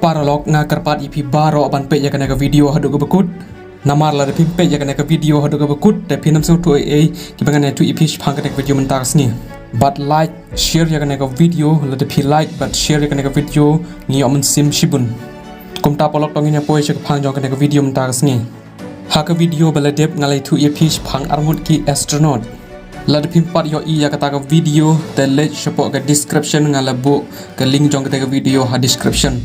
Paralog nga karpat ipi baro ban pe ya kana ka video hadu ka bekut namar la de pe ya kana ka video hadu ka bekut de pinam so to ki bangane tu ipi phang kana video mentar sni but like share ya kana ka video la de like but share ya kana ka video ni omon sim shibun kum ta polok tong nya poi che phang jong kana ka video mentar sni ha ka video bala dep ngalai tu ipi phang armut ki astronaut la de pimpat yo i ya kata ka video de link support ka description ngala bu ka link jong ka video ha description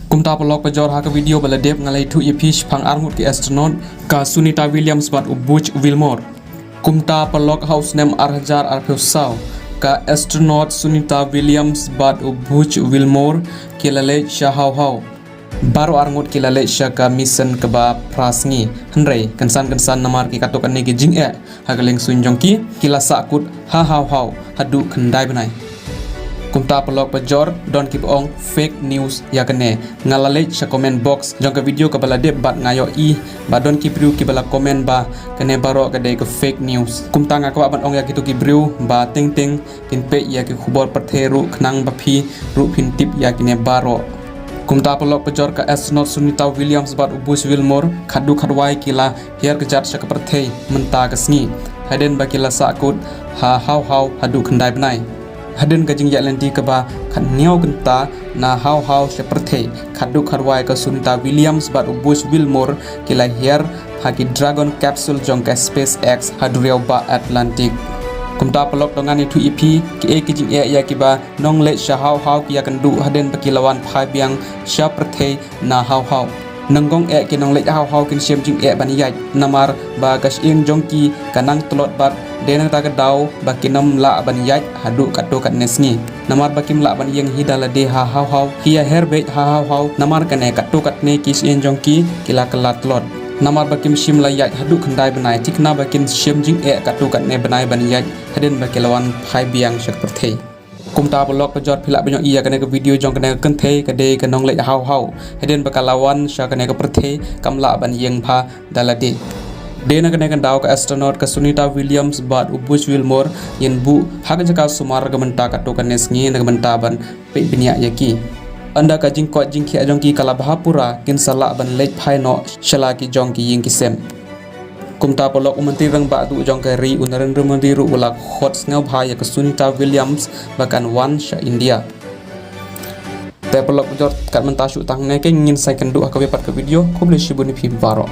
kumta pelok pejor ha ka video bala dep ngalai thu ipish phang armut ki astronaut ka Sunita Williams bat Butch Wilmore kumta pelok house name arhajar arphusau ka astronaut Sunita Williams bat Butch Wilmore ki lale shahaw baru arngut ki lale shaka mission ke ba prasngi hendrai kansan namar ki katok ane ki jing ha ka leng sunjong ki kila sakut ha hadu khandai banai kumta pelok pejor don't keep on fake news ya kene ngalale sa comment box jong ka video ka bala de bat ngayo i ba don't keep riu ki bala comment ba kene baro ka de ka fake news kumta nga ka ban ong ya kitu ki briu ba ting kin pe ya ki khubor patheru khnang ba phi ru phin tip ya kine baro kumta pelok pejor ka astronaut Sunita Williams bat Butch Wilmore khadu khadwai kila her ka jat sa ka parthei menta ka sngi haden ba kila sakut ha haw hadu khandai banai haden ka jing ya lenti ka ba khan niaw ganta na haw seperti khadu kharwai ka Sunita Williams bat Butch Wilmore kila here hagi dragon capsule jong ka SpaceX hadriau ba Atlantic kumta pelok dongan itu ipi ki ki jing ya ki ba nong le sha haw ki ya kandu haden pakilawan phai biang seperti na haw nanggong ki nong le haw kin sem jing ban yai namar ba gas ing jong ki kanang telot bat denang ta ka daw bakinam la ban yai hadu kato kat nesngi namar bakim la ban yang hidala de ha haw hiya herbe ha haw namar kane kato kat ne kis ing jong ki kila kelat lot namar bakim sim la yai hadu khandai banai tikna bakin sim jing kato kat ne banai ban yai haden bakilawan phai biang seperti kumta pelok pejor phila banyak iya kene ke video jong kene kenthe kade ke nong le haw heden bakalawan sha kene ke perthe kamla ban yeng pha dalade dena kene kan daw ka astronaut ka Sunita Williams bat Butch Wilmore yen bu hak jaka sumar ga menta ka to kanes ngi na menta ban pe binya yaki anda ka jing ko jing khi ajong ki kala bahapura kin sala ban lek phai no shala ki jong ki ying ki sem kumta pelok umenti rang ba du jong ka ri unaran rumandi ru ulak hot ngau bhaya ka Sunita Williams bakan wan sha India te pelok jor kat menta shu tang ne ke ngin sai kan du ka wepat ka video ko ble shibuni phi baro